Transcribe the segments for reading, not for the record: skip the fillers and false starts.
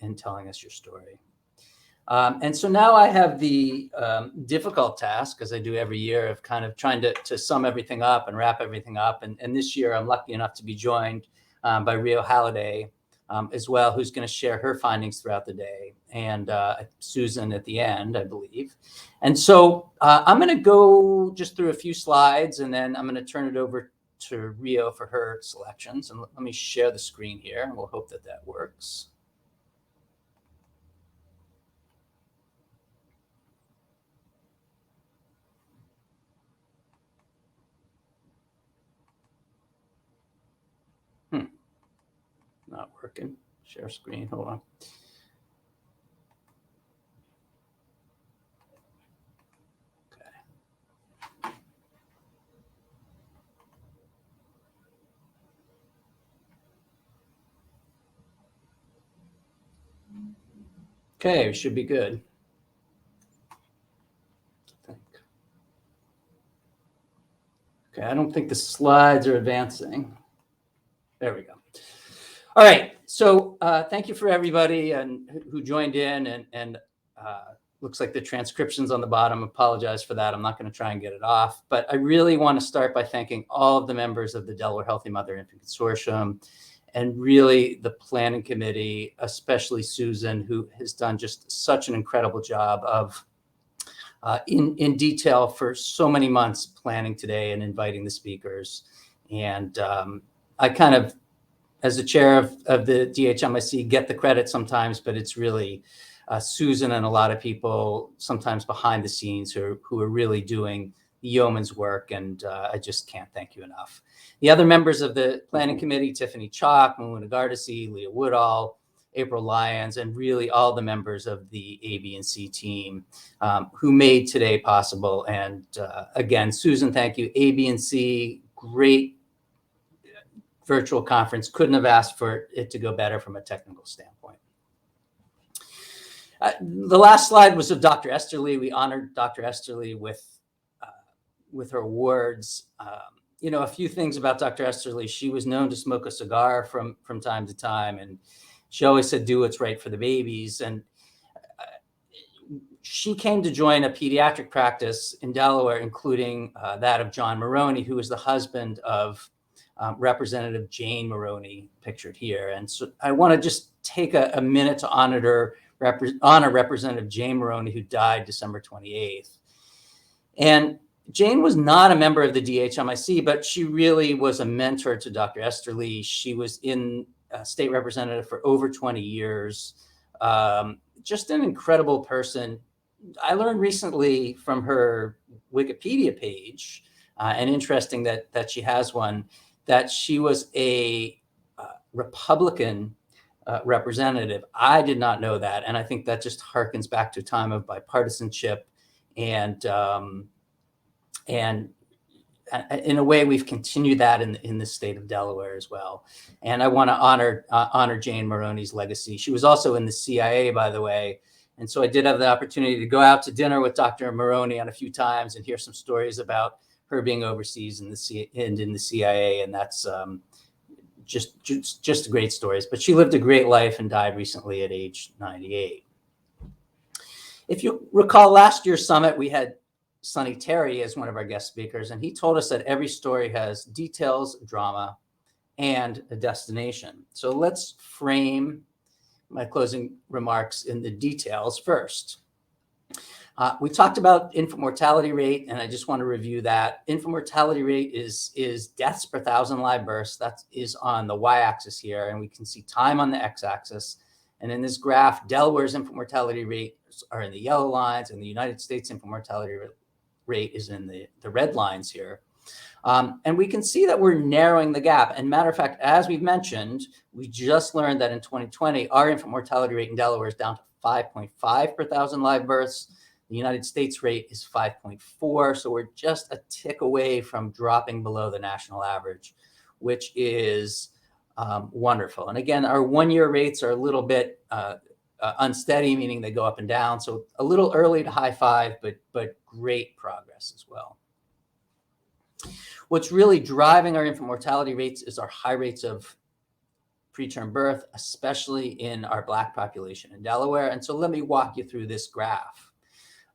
and telling us your story. And so now I have the difficult task, as I do every year, of kind of trying to sum everything up and wrap everything up. And this year I'm lucky enough to be joined by Rio Halliday as well, who's going to share her findings throughout the day, and Susan at the end, I believe. And so I'm going to go just through a few slides, and then I'm going to turn it over to Rio for her selections. And let me share the screen here, and we'll hope that that works. Not working. Share screen. Hold on. Okay, we should be good. I think. Okay, I don't think the slides are advancing. There we go. All right, so thank you for everybody and who joined in, and looks like the transcription's on the bottom. Apologize for that. I'm not going to try and get it off, but I really want to start by thanking all of the members of the Delaware Healthy Mother Infant Consortium, and really the planning committee, especially Susan, who has done just such an incredible job of in detail for so many months planning today and inviting the speakers. And I kind of, as the chair of the DHMIC, get the credit sometimes, but it's really Susan and a lot of people sometimes behind the scenes who are really doing the yeoman's work, and I just can't thank you enough. The other members of the planning committee, Tiffany Chalk, Muna Gardesi, Leah Woodall, April Lyons, and really all the members of the A/B&C team who made today possible. And again, Susan, thank you. A/B&C, great virtual conference. Couldn't have asked for it to go better from a technical standpoint. The last slide was of Dr. Esterly. We honored Dr. Esterly with her awards. You know, a few things about Dr. Esterly. She was known to smoke a cigar from time to time, and she always said, do what's right for the babies. And she came to join a pediatric practice in Delaware, including that of John Maroney, who was the husband of Representative Jane Maroney, pictured here. And so I want to just take a minute to honor Representative Jane Maroney, who died December 28th. And Jane was not a member of the DHMIC, but she really was a mentor to Dr. Esterly. She was in state representative for over 20 years. Just an incredible person. I learned recently from her Wikipedia page, and interesting that she has one, that she was a Republican representative. I did not know that. And I think that just harkens back to a time of bipartisanship. And in a way, we've continued that in the state of Delaware as well. And I want to honor Jane Maroney's legacy. She was also in the CIA, by the way. And so I did have the opportunity to go out to dinner with Dr. Maroney on a few times and hear some stories about her being overseas in the CIA, and that's just great stories. But she lived a great life and died recently at age 98. If you recall, last year's summit, we had Sonny Terry as one of our guest speakers, and he told us that every story has details, drama, and a destination. So let's frame my closing remarks in the details first. We talked about infant mortality rate, and I just want to review that. Infant mortality rate is deaths per 1,000 live births. That is on the y-axis here, and we can see time on the x-axis. And in this graph, Delaware's infant mortality rates are in the yellow lines, and the United States infant mortality rate is in the red lines here. And we can see that we're narrowing the gap. And matter of fact, as we've mentioned, we just learned that in 2020, our infant mortality rate in Delaware is down to 5.5 per 1,000 live births. The United States rate is 5.4. So we're just a tick away from dropping below the national average, which is wonderful. And again, our one-year rates are a little bit unsteady, meaning they go up and down. So a little early to high five, but great progress as well. What's really driving our infant mortality rates is our high rates of preterm birth, especially in our Black population in Delaware. And so let me walk you through this graph.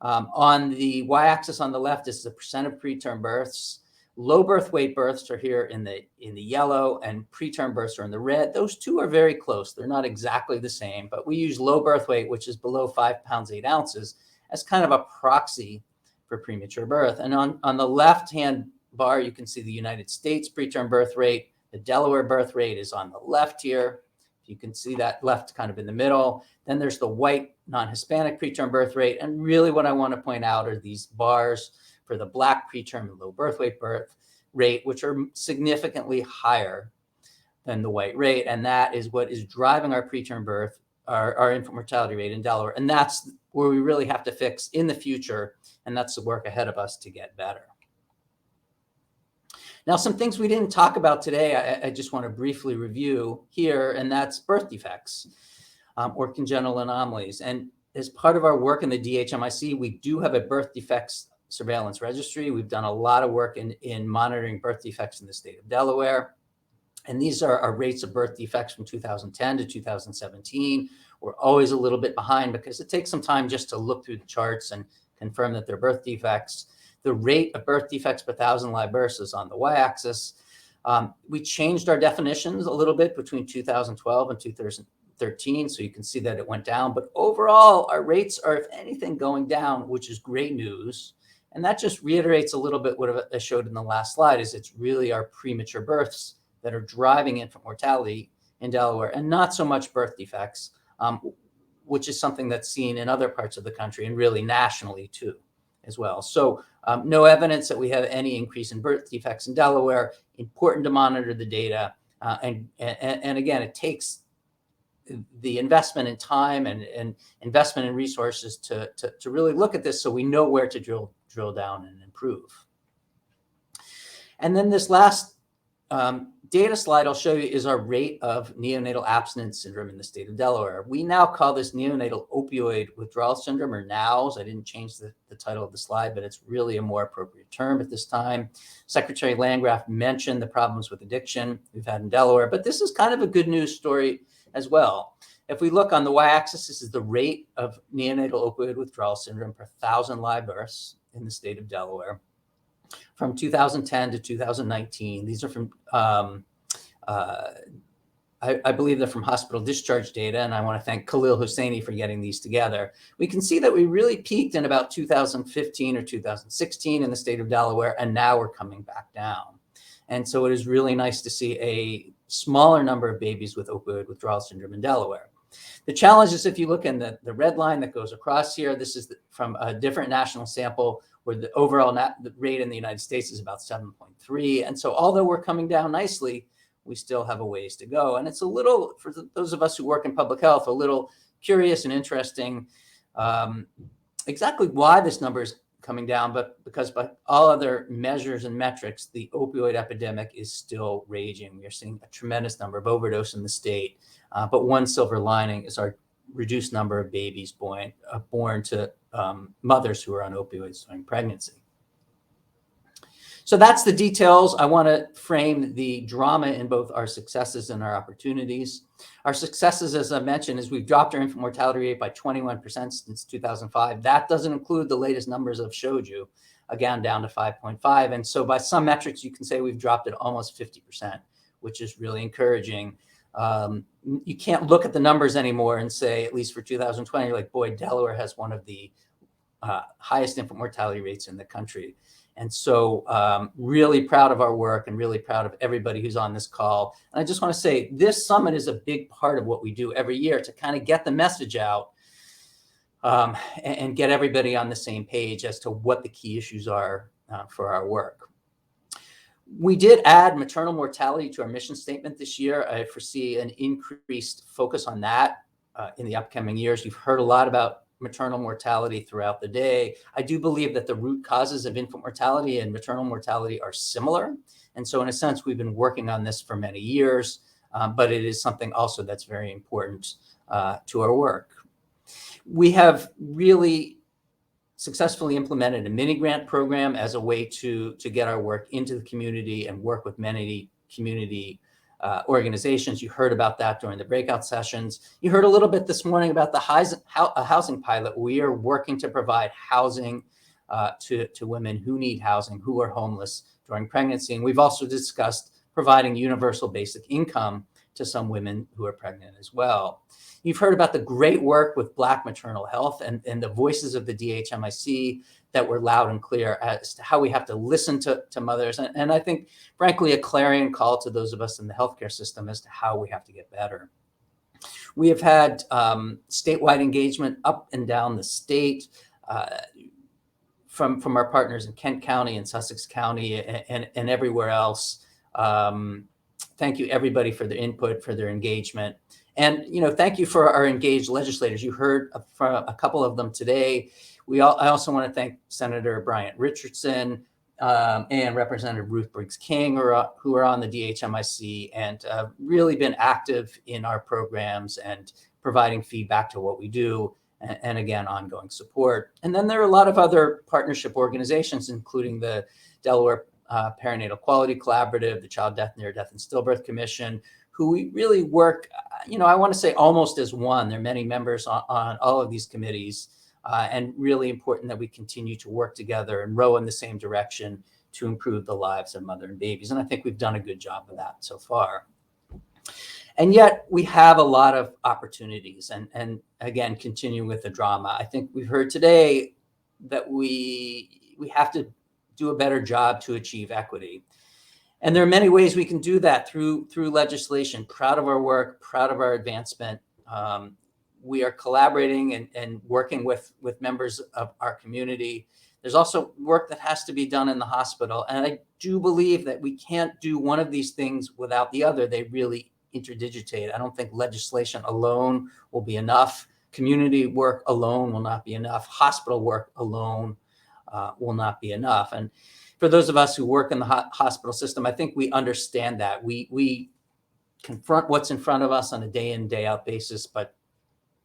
On the y-axis on the left is the percent of preterm births. Low birth weight births are here in the yellow, and preterm births are in the red. Those two are very close. They're not exactly the same, but we use low birth weight, which is below 5 pounds 8 ounces, as kind of a proxy for premature birth. And on the left-hand bar, you can see the United States preterm birth rate. The Delaware birth rate is on the left here. You can see that left kind of in the middle. Then there's the white non-Hispanic preterm birth rate. And really what I want to point out are these bars for the Black preterm and low birth weight birth rate, which are significantly higher than the white rate. And that is what is driving our preterm birth, our infant mortality rate in Delaware. And that's where we really have to fix in the future. And that's the work ahead of us to get better. Now, some things we didn't talk about today, I just want to briefly review here, and that's birth defects or congenital anomalies. And as part of our work in the DHMIC, we do have a birth defects surveillance registry. We've done a lot of work in monitoring birth defects in the state of Delaware. And these are our rates of birth defects from 2010 to 2017. We're always a little bit behind because it takes some time just to look through the charts and confirm that they're birth defects. The rate of birth defects per 1,000 live births is on the y-axis. We changed our definitions a little bit between 2012 and 2013, so you can see that it went down. But overall, our rates are, if anything, going down, which is great news. And that just reiterates a little bit what I showed in the last slide, is it's really our premature births that are driving infant mortality in Delaware, and not so much birth defects, which is something that's seen in other parts of the country and really nationally too, as well. So no evidence that we have any increase in birth defects in Delaware. Important to monitor the data. And again, it takes the investment in time and investment in resources to really look at this so we know where to drill down and improve. And then this last data slide I'll show you is our rate of neonatal abstinence syndrome in the state of Delaware. We now call this neonatal opioid withdrawal syndrome, or NOWS. I didn't change the title of the slide, but it's really a more appropriate term at this time. Secretary Landgraf mentioned the problems with addiction we've had in Delaware, but this is kind of a good news story as well. If we look on the y-axis, this is the rate of neonatal opioid withdrawal syndrome per 1,000 live births in the state of Delaware from 2010 to 2019. These are from, I believe they're from hospital discharge data, and I want to thank Khalil Hosseini for getting these together. We can see that we really peaked in about 2015 or 2016 in the state of Delaware, and now we're coming back down. And so it is really nice to see a smaller number of babies with opioid withdrawal syndrome in Delaware. The challenge is, if you look in the red line that goes across here, this is from a different national sample where the overall the rate in the United States is about 7.3. And so although we're coming down nicely, we still have a ways to go. And it's a little, for those of us who work in public health, a little curious and interesting exactly why this number is coming down, but because by all other measures and metrics, the opioid epidemic is still raging. We are seeing a tremendous number of overdose in the state. But one silver lining is our reduced number of babies born to mothers who are on opioids during pregnancy. So that's the details. I want to frame the drama in both our successes and our opportunities. Our successes, as I mentioned, is we've dropped our infant mortality rate by 21% since 2005. That doesn't include the latest numbers I've showed you, again, down to 5.5. And so by some metrics, you can say we've dropped it almost 50%, which is really encouraging. You can't look at the numbers anymore and say, at least for 2020, you're like, boy, Delaware has one of the highest infant mortality rates in the country. And so really proud of our work and really proud of everybody who's on this call. And I just want to say this summit is a big part of what we do every year to kind of get the message out and get everybody on the same page as to what the key issues are for our work. We did add maternal mortality to our mission statement this year. I foresee an increased focus on that in the upcoming years. You've heard a lot about maternal mortality throughout the day. I do believe that the root causes of infant mortality and maternal mortality are similar. And so in a sense, we've been working on this for many years, but it is something also that's very important to our work. We have really successfully implemented a mini grant program as a way to get our work into the community and work with many community organizations. You heard about that during the breakout sessions. You heard a little bit this morning about the housing pilot. We are working to provide housing to women who need housing, who are homeless during pregnancy. And we've also discussed providing universal basic income to some women who are pregnant as well. You've heard about the great work with Black maternal health and the voices of the DHMIC that were loud and clear as to how we have to listen to mothers. And I think, frankly, a clarion call to those of us in the healthcare system as to how we have to get better. We have had statewide engagement up and down the state from our partners in Kent County and Sussex County and everywhere else. Thank you, everybody, for their input, for their engagement. And, thank you for our engaged legislators. You heard from a couple of them today. I also want to thank Senator Bryant Richardson and Representative Ruth Briggs King, who are on the DHMIC and really been active in our programs and providing feedback to what we do. And again, ongoing support. And then there are a lot of other partnership organizations, including the Delaware Perinatal Quality Collaborative, the Child Death, Near Death, and Stillbirth Commission, who we really work, I want to say almost as one. There are many members on all of these committees, and really important that we continue to work together and row in the same direction to improve the lives of mother and babies. And I think we've done a good job of that so far. And yet we have a lot of opportunities. And again, continuing with the drama, I think we've heard today that we have to do a better job to achieve equity. And there are many ways we can do that through legislation. Proud of our work, proud of our advancement. We are collaborating and working with members of our community. There's also work that has to be done in the hospital. And I do believe that we can't do one of these things without the other. They really interdigitate. I don't think legislation alone will be enough. Community work alone will not be enough. Hospital work alone will not be enough. And for those of us who work in the hospital system, I think we understand that. We confront what's in front of us on a day in, day out basis, but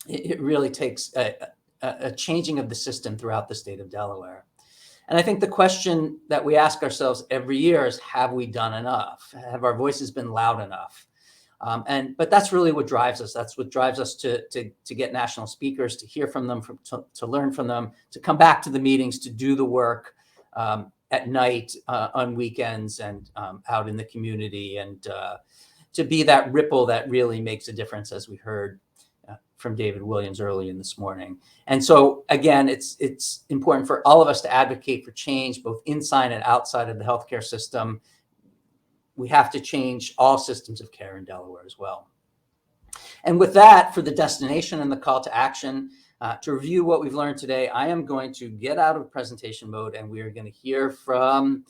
it really takes a changing of the system throughout the state of Delaware. And I think the question that we ask ourselves every year is, have we done enough? Have our voices been loud enough? But that's really what drives us. That's what drives us to get national speakers, to hear from them, to learn from them, to come back to the meetings, to do the work at night, on weekends, and out in the community, and to be that ripple that really makes a difference, as we heard from David Williams early in this morning. And so, again, it's important for all of us to advocate for change, both inside and outside of the healthcare system. We have to change all systems of care in Delaware as well. And with that, for the destination and the call to action, to review what we've learned today, I am going to get out of presentation mode, and we are going to hear from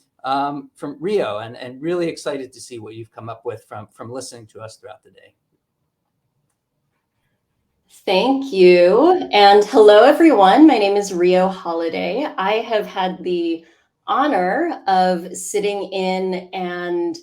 Rio, and really excited to see what you've come up with from listening to us throughout the day. Thank you. And hello, everyone. My name is Rio Holiday. I have had the honor of sitting in and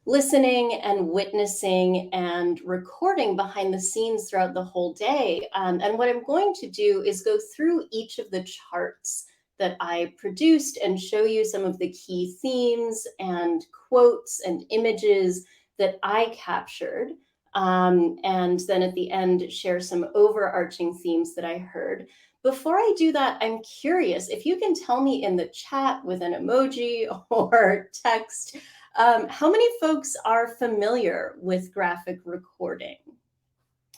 listening and witnessing and recording behind the scenes throughout the whole day. And what I'm going to do is go through each of the charts that I produced and show you some of the key themes and quotes and images that I captured. And then at the end, share some overarching themes that I heard. Before I do that, I'm curious if you can tell me in the chat with an emoji or text, how many folks are familiar with graphic recording?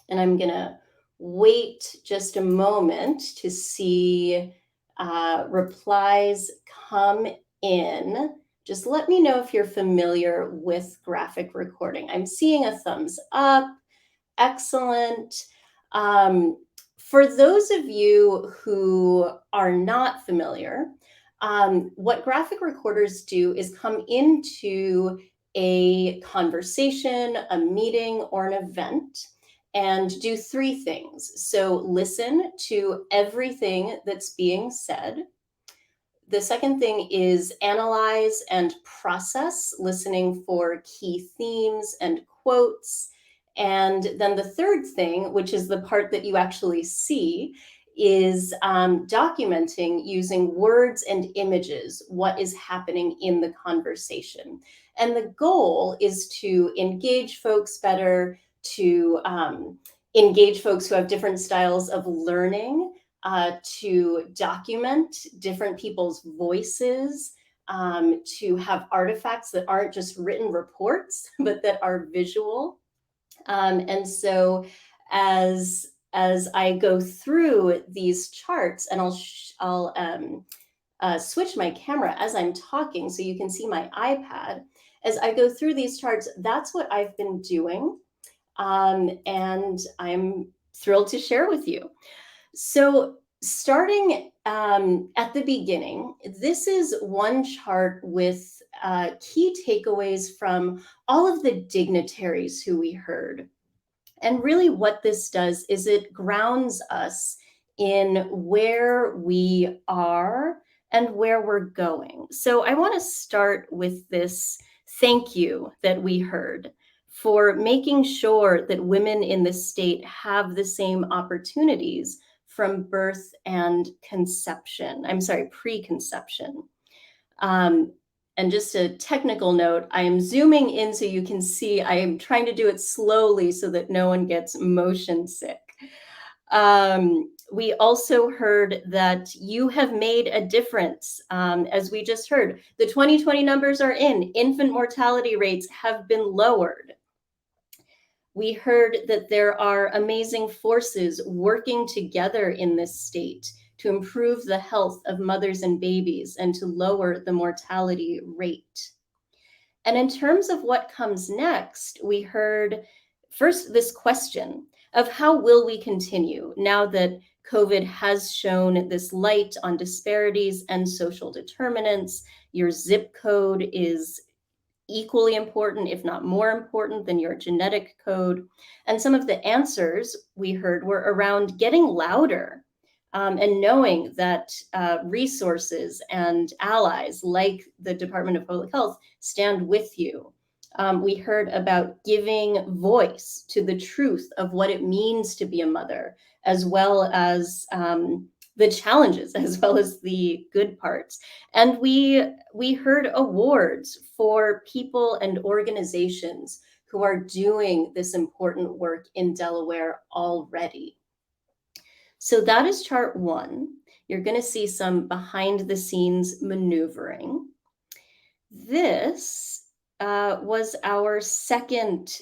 And I'm gonna wait just a moment to see replies come in. Just let me know if you're familiar with graphic recording. I'm seeing a thumbs up. Excellent. For those of you who are not familiar, what graphic recorders do is come into a conversation, a meeting, or an event and do three things. So listen to everything that's being said. The second thing is analyze and process, listening for key themes and quotes. And then the third thing, which is the part that you actually see, is documenting using words and images what is happening in the conversation. And the goal is to engage folks better, to engage folks who have different styles of learning, to document different people's voices, to have artifacts that aren't just written reports, but that are visual. And so as I go through these charts, and I'll switch my camera as I'm talking so you can see my iPad. As I go through these charts, that's what I've been doing. And I'm thrilled to share with you. So starting at the beginning, this is one chart with key takeaways from all of the dignitaries who we heard. And really what this does is it grounds us in where we are and where we're going. So I want to start with this thank you that we heard for making sure that women in the state have the same opportunities from birth and conception. I'm sorry, preconception. And just a technical note, I am zooming in so you can see I am trying to do it slowly so that no one gets motion sick. We also heard that you have made a difference. As we just heard, the 2020 numbers are in. Infant mortality rates have been lowered. We heard that there are amazing forces working together in this state to improve the health of mothers and babies and to lower the mortality rate. And in terms of what comes next, we heard first this question of how will we continue now that COVID has shown this light on disparities and social determinants. Your zip code is equally important, if not more important, than your genetic code. And some of the answers we heard were around getting louder and knowing that resources and allies like the Department of Public Health stand with you. We heard about giving voice to the truth of what it means to be a mother, as well as the challenges, as well as the good parts. And we heard awards for people and organizations who are doing this important work in Delaware already. So that is chart one. You're going to see some behind the scenes maneuvering. This was our second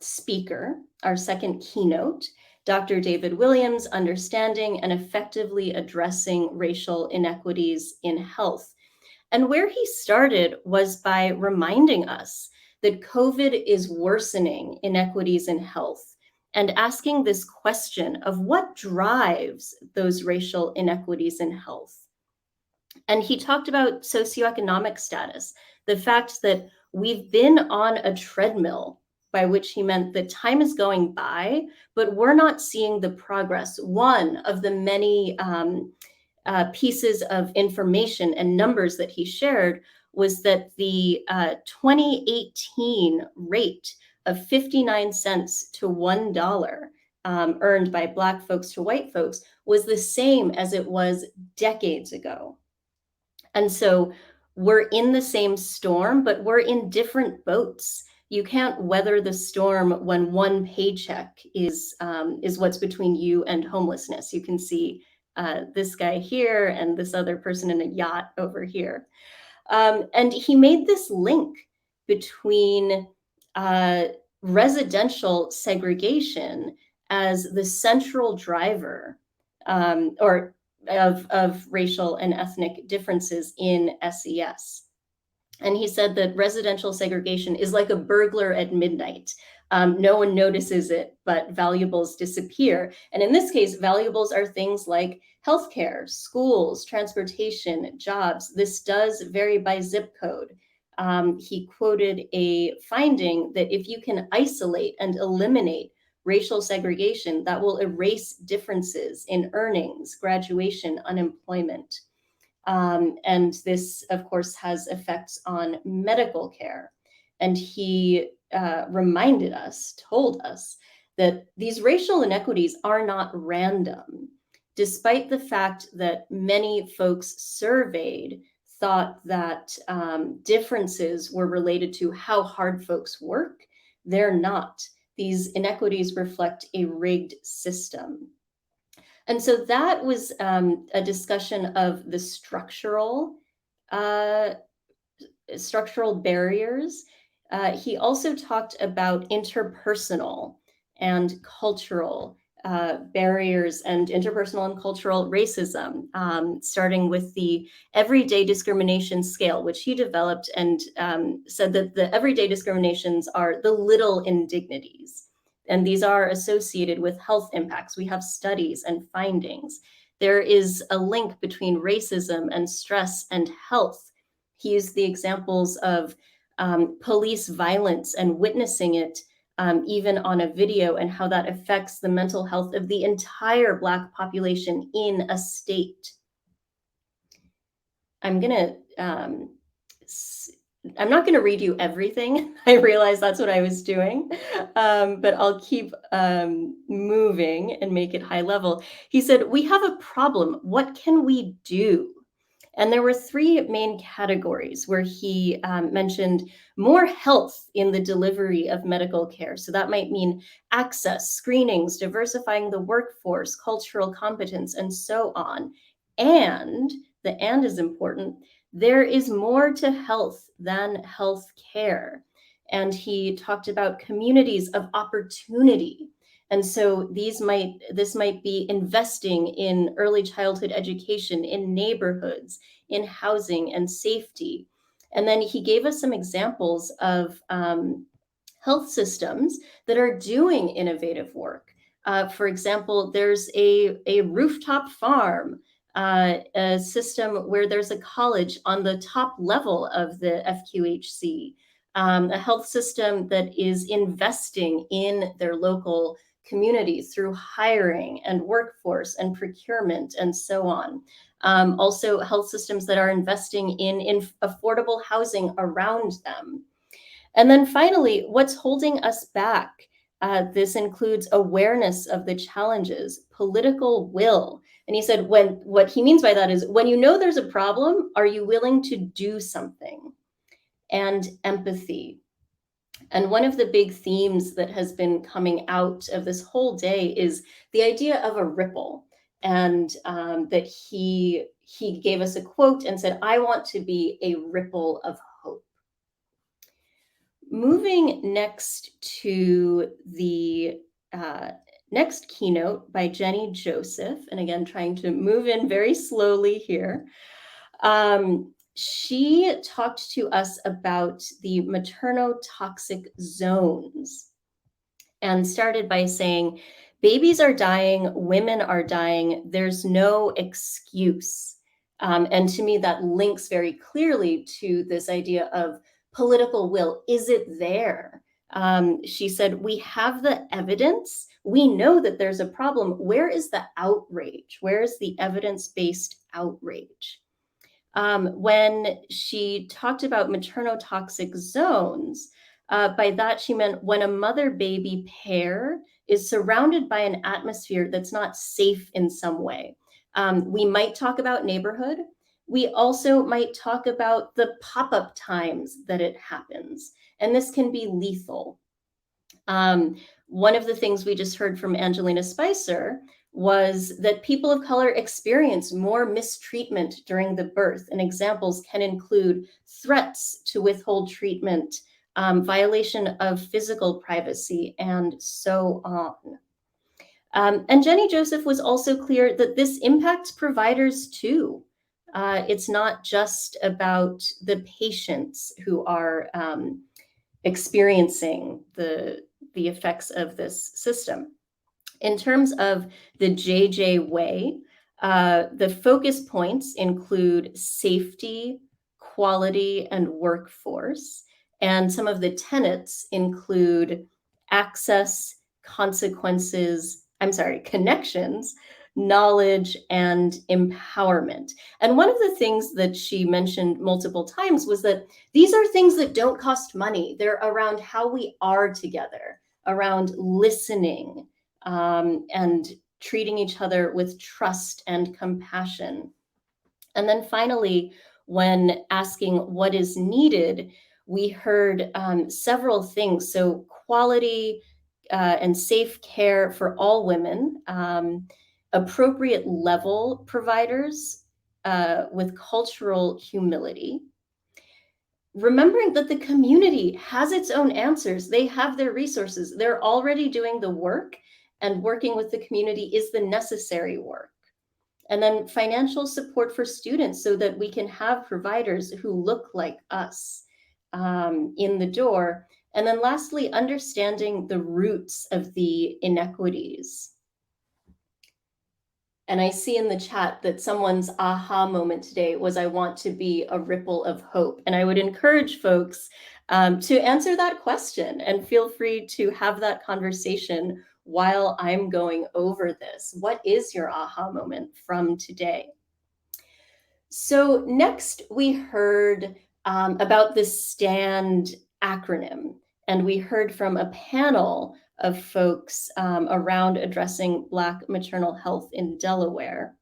speaker, our second keynote, Dr. David Williams, Understanding and Effectively Addressing Racial Inequities in Health. And where he started was by reminding us that COVID is worsening inequities in health and asking this question of what drives those racial inequities in health. And he talked about socioeconomic status, the fact that we've been on a treadmill, by which he meant that time is going by, but we're not seeing the progress. One of the many pieces of information and numbers that he shared was that the 2018 rate of 59 cents to $1 earned by Black folks to white folks was the same as it was decades ago. And so we're in the same storm, but we're in different boats. You can't weather the storm when one paycheck is what's between you and homelessness. You can see this guy here and this other person in a yacht over here. And he made this link between residential segregation as the central driver of racial and ethnic differences in SES. And he said that residential segregation is like a burglar at midnight. No one notices it, but valuables disappear. And in this case, valuables are things like healthcare, schools, transportation, jobs. This does vary by zip code. He quoted a finding that if you can isolate and eliminate racial segregation, that will erase differences in earnings, graduation, unemployment. And this, of course, has effects on medical care. And he reminded us, told us that these racial inequities are not random, despite the fact that many folks surveyed thought that differences were related to how hard folks work. They're not. These inequities reflect a rigged system. And so that was a discussion of the structural barriers. He also talked about interpersonal and cultural barriers and interpersonal and cultural racism, starting with the everyday discrimination scale, which he developed, and said that the everyday discriminations are the little indignities. And these are associated with health impacts. We have studies and findings. There is a link between racism and stress and health. He used the examples of police violence and witnessing it even on a video, and how that affects the mental health of the entire Black population in a state. I'm not gonna read you everything. I realize that's what I was doing, but I'll keep moving and make it high level. He said, "We have a problem. What can we do?" And there were three main categories where he mentioned more health in the delivery of medical care. So that might mean access, screenings, diversifying the workforce, cultural competence, and so on. And the "and" is important. There is more to health than health care. And he talked about communities of opportunity. And so this might be investing in early childhood education, in neighborhoods, in housing and safety. And then he gave us some examples of health systems that are doing innovative work. For example, there's a rooftop farm, a system where there's a college on the top level of the FQHC, a health system that is investing in their local community through hiring and workforce and procurement and so on. Also health systems that are investing in affordable housing around them. And then finally, what's holding us back? This includes awareness of the challenges, political will. And he said, what he means by that is, when you know there's a problem, are you willing to do something? And empathy. And one of the big themes that has been coming out of this whole day is the idea of a ripple. And that he gave us a quote and said, "I want to be a ripple of hope." Moving next to the next keynote by Jenny Joseph, and again, trying to move in very slowly here. She talked to us about the maternotoxic zones, and started by saying, babies are dying, women are dying, there's no excuse. And to me, that links very clearly to this idea of political will. Is it there? She said, we have the evidence. We know that there's a problem. Where is the outrage? Where is the evidence-based outrage? When she talked about maternotoxic zones, by that she meant when a mother-baby pair is surrounded by an atmosphere that's not safe in some way. We might talk about neighborhood. We also might talk about the pop-up times that it happens, and this can be lethal. One of the things we just heard from Angelina Spicer was that people of color experience more mistreatment during the birth, and examples can include threats to withhold treatment, violation of physical privacy, and so on. And Jenny Joseph was also clear that this impacts providers too. It's not just about the patients who are experiencing the effects of this system. In terms of the JJ way, the focus points include safety, quality, and workforce. And some of the tenets include access, connections, knowledge, and empowerment. And one of the things that she mentioned multiple times was that these are things that don't cost money. They're around how we are together, around listening and treating each other with trust and compassion. And then finally, when asking what is needed, we heard several things. So quality and safe care for all women, appropriate level providers with cultural humility, remembering that the community has its own answers. They have their resources. They're already doing the work, and working with the community is the necessary work. And then financial support for students so that we can have providers who look like us in the door. And then lastly, understanding the roots of the inequities. And I see in the chat that someone's aha moment today was, I want to be a ripple of hope. And I would encourage folks to answer that question, and feel free to have that conversation while I'm going over this. What is your aha moment from today? So next we heard about the STAND acronym, and we heard from a panel of folks around addressing Black maternal health in Delaware.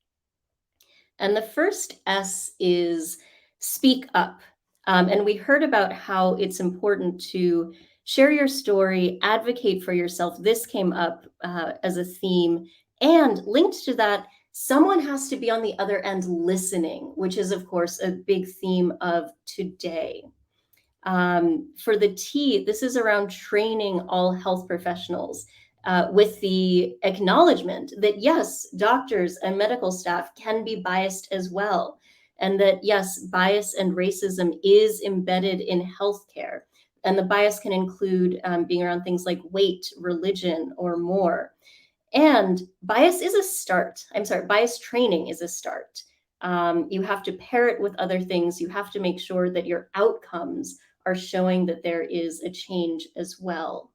And the first S is speak up. And we heard about how it's important to share your story, advocate for yourself. This came up as a theme. And linked to that, someone has to be on the other end listening, which is, of course, a big theme of today. For the T, this is around training all health professionals with the acknowledgement that, yes, doctors and medical staff can be biased as well. And that, yes, bias and racism is embedded in healthcare. And the bias can include being around things like weight, religion, or more. And bias is a start. Bias training is a start. You have to pair it with other things. You have to make sure that your outcomes are showing that there is a change as well.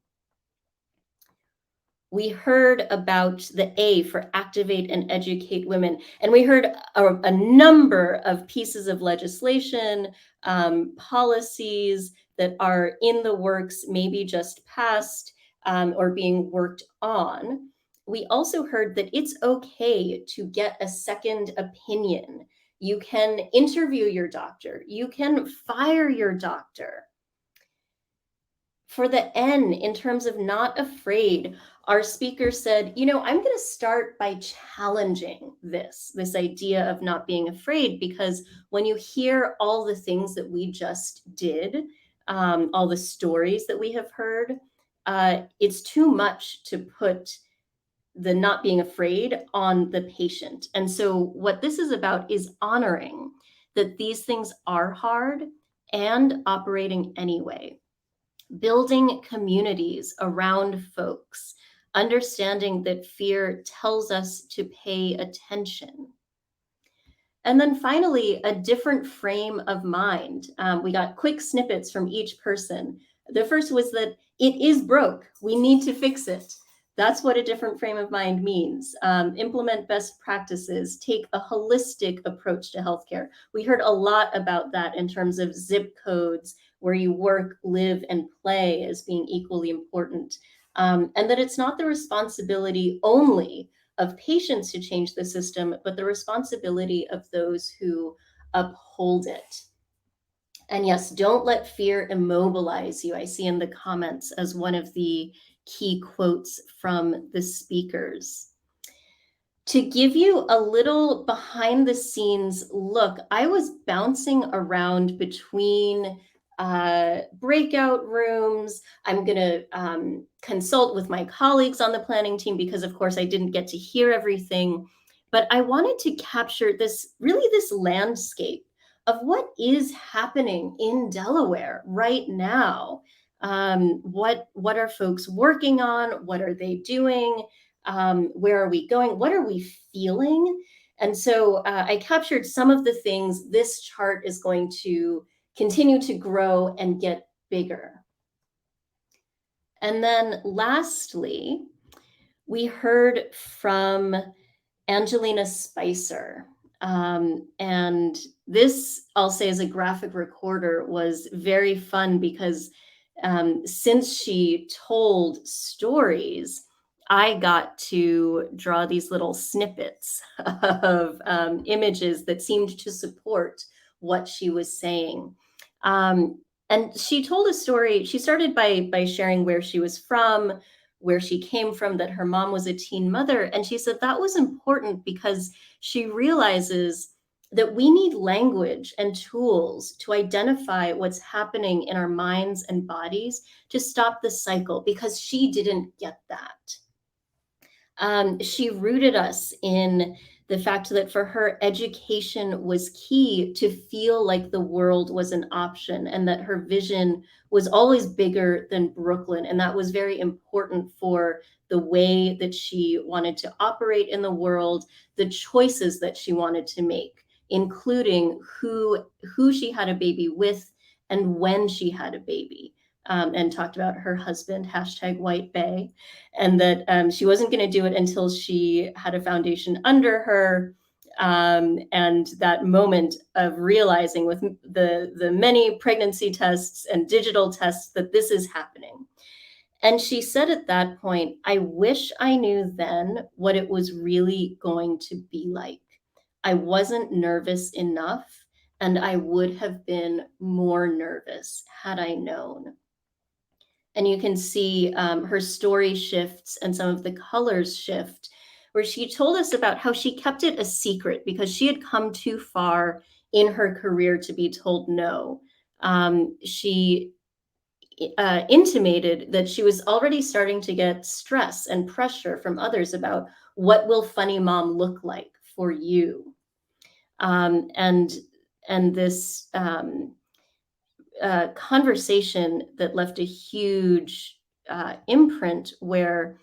We heard about the A for activate and educate women. And we heard a number of pieces of legislation, policies that are in the works, maybe just passed or being worked on. We also heard that it's okay to get a second opinion. You can interview your doctor. You can fire your doctor. For the N, in terms of not afraid, our speaker said, I'm going to start by challenging this idea of not being afraid, because when you hear all the things that we just did, all the stories that we have heard, it's too much to put the not being afraid on the patient. And so what this is about is honoring that these things are hard and operating anyway. Building communities around folks, understanding that fear tells us to pay attention. And then finally, a different frame of mind. We got quick snippets from each person. The first was that it is broke. We need to fix it. That's what a different frame of mind means. Implement best practices, take a holistic approach to healthcare. We heard a lot about that in terms of zip codes, where you work, live, and play as being equally important. And that it's not the responsibility only of patients to change the system, but the responsibility of those who uphold it. And yes, don't let fear immobilize you. I see in the comments as one of the key quotes from the speakers. To give you a little behind the scenes look, I was bouncing around between breakout rooms. I'm going to consult with my colleagues on the planning team because, of course, I didn't get to hear everything. But I wanted to capture this landscape of what is happening in Delaware right now. What are folks working on? What are they doing? Where are we going? What are we feeling? And so I captured some of the things. This chart is going to continue to grow and get bigger. And then lastly, we heard from Angelina Spicer. And this, I'll say as a graphic recorder, was very fun because since she told stories, I got to draw these little snippets of images that seemed to support what she was saying. And she told a story. She started by sharing where she was from, where she came from, that her mom was a teen mother. And she said that was important because she realizes that we need language and tools to identify what's happening in our minds and bodies to stop the cycle, because she didn't get that. She rooted us in the fact that for her, education was key to feel like the world was an option, and that her vision was always bigger than Brooklyn. And that was very important for the way that she wanted to operate in the world, the choices that she wanted to make, including who she had a baby with and when she had a baby. And talked about her husband, #WhiteBay, and that she wasn't going to do it until she had a foundation under her. And that moment of realizing with the many pregnancy tests and digital tests that this is happening. And she said at that point, I wish I knew then what it was really going to be like. I wasn't nervous enough, and I would have been more nervous had I known. And you can see her story shifts and some of the colors shift, where she told us about how she kept it a secret because she had come too far in her career to be told no. She intimated that she was already starting to get stress and pressure from others about what will funny mom look like for you. And this conversation that left a huge imprint, where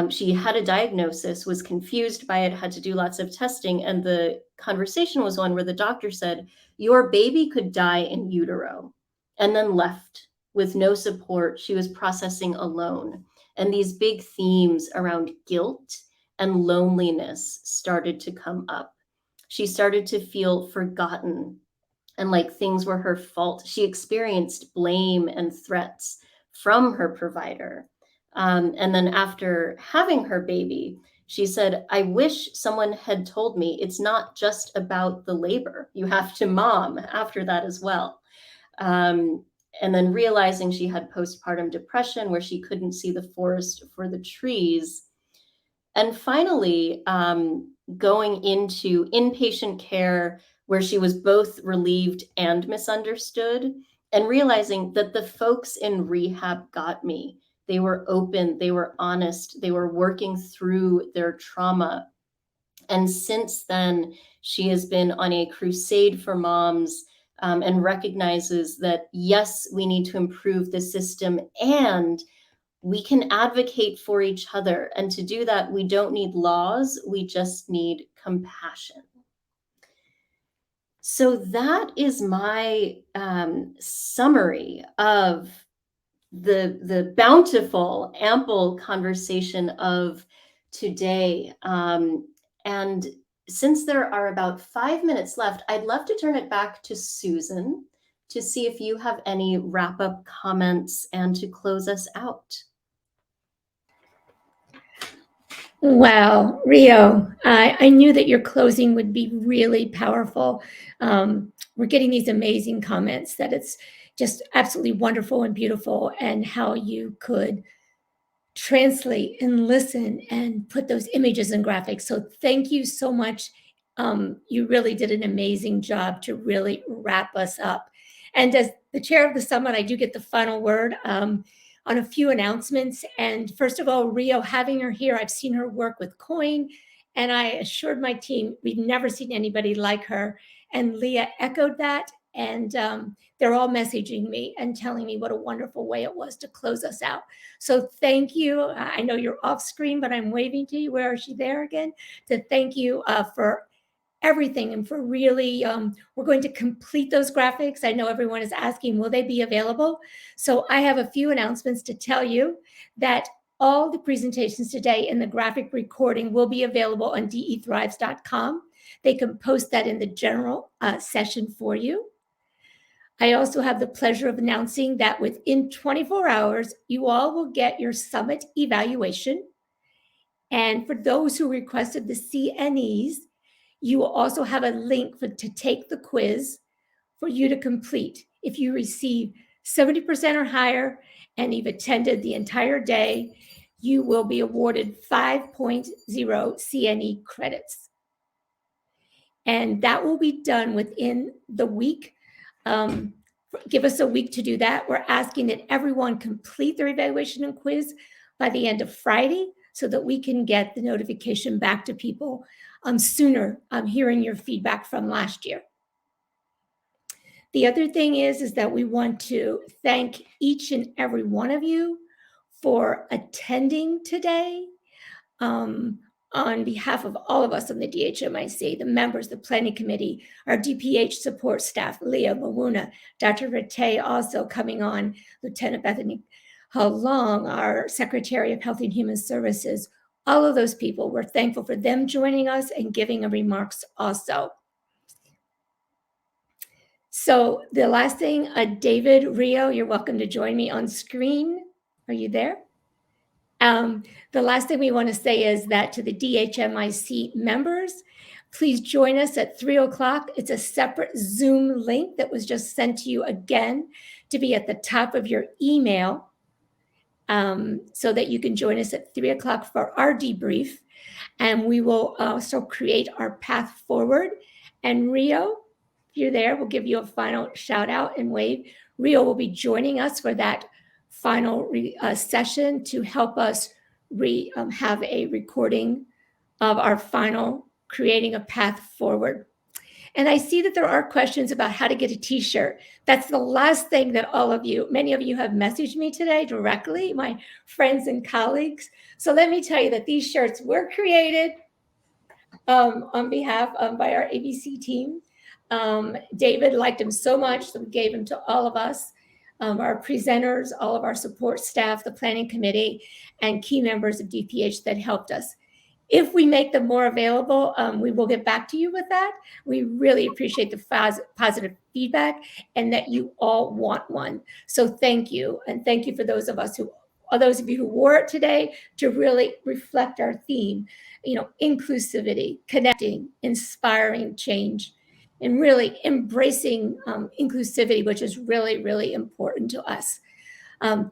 she had a diagnosis, was confused by it, had to do lots of testing. And the conversation was one where the doctor said, your baby could die in utero, and then left with no support. She was processing alone. And these big themes around guilt and loneliness started to come up. She started to feel forgotten and like things were her fault. She experienced blame and threats from her provider. And then after having her baby, she said, I wish someone had told me it's not just about the labor. You have to mom after that as well. And then realizing she had postpartum depression, where she couldn't see the forest for the trees. And finally, going into inpatient care, where she was both relieved and misunderstood, and realizing that the folks in rehab got me. They were open, they were honest, they were working through their trauma. And since then, she has been on a crusade for moms, and recognizes that, yes, we need to improve the system, and we can advocate for each other. And to do that, we don't need laws, we just need compassion. So that is my summary of the bountiful, ample conversation of today. And since there are about 5 minutes left, I'd love to turn it back to Susan to see if you have any wrap-up comments and to close us out. Wow, Rio, I knew that your closing would be really powerful. We're getting these amazing comments that it's just absolutely wonderful and beautiful, and how you could translate and listen and put those images and graphics. So thank you so much. You really did an amazing job to really wrap us up. And as the chair of the summit, I do get the final word on a few announcements. And first of all, Rio, having her here, I've seen her work with Coin, and I assured my team we've never seen anybody like her. And Leah echoed that. And they're all messaging me and telling me what a wonderful way it was to close us out. So thank you. I know you're off screen, but I'm waving to you. Where is she there again? To thank you for everything, and for really, we're going to complete those graphics. I know everyone is asking, will they be available? So I have a few announcements to tell you that all the presentations today in the graphic recording will be available on dethrives.com. They can post that in the general session for you. I also have the pleasure of announcing that within 24 hours, you all will get your summit evaluation. And for those who requested the CNEs, you will also have a link to take the quiz for you to complete. If you receive 70% or higher and you've attended the entire day, you will be awarded 5.0 CNE credits. And that will be done within the week. Give us a week to do that. We're asking that everyone complete their evaluation and quiz by the end of Friday so that we can get the notification back to people sooner. I'm hearing your feedback from last year. The other thing is that we want to thank each and every one of you for attending today. On behalf of all of us on the DHMIC, the members, the planning committee, our DPH support staff, Leah, Mawuna, Dr. Rattay also coming on, Lieutenant Bethany Long, our Secretary of Health and Human Services, all of those people, we're thankful for them joining us and giving remarks also. So the last thing, David, Rio, you're welcome to join me on screen. Are you there? The last thing we want to say is that to the DHMIC members, please join us at 3:00. It's a separate Zoom link that was just sent to you again to be at the top of your email so that you can join us at 3:00 for our debrief. And we will also create our path forward. And Rio, if you're there, we'll give you a final shout out and wave. Rio will be joining us for that final session to help us have a recording of our final creating a path forward. And I see that there are questions about how to get a t-shirt. That's the last thing that many of you have messaged me today directly, my friends and colleagues. So let me tell you that these shirts were created on behalf by our ABC team. David liked them so much that we gave them to all of us, our presenters, all of our support staff, the planning committee, and key members of DPH that helped us. If we make them more available, we will get back to you with that. We really appreciate the positive feedback and that you all want one. So thank you. And thank you for those of you who wore it today to really reflect our theme, inclusivity, connecting, inspiring change, and really embracing inclusivity, which is really, really important to us.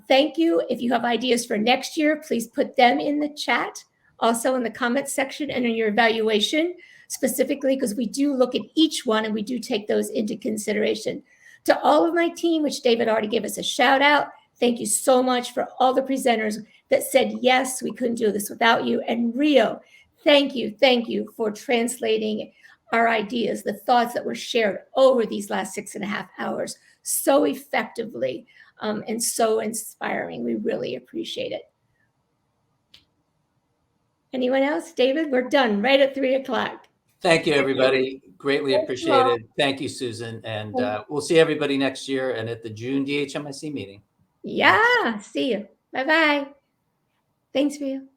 Thank you. If you have ideas for next year, please put them in the chat, also in the comments section and in your evaluation, specifically because we do look at each one and we do take those into consideration. To all of my team, which David already gave us a shout out, thank you so much for all the presenters that said, yes, we couldn't do this without you. And Rio, thank you for translating our ideas, the thoughts that were shared over these last 6.5 hours so effectively and so inspiring. We really appreciate it. Anyone else? David, we're done right at 3:00. Thank you, everybody. Greatly appreciated. Thank you, Susan. And we'll see everybody next year and at the June DHMIC meeting. Yeah, see you. Bye-bye. Thanks, Rio.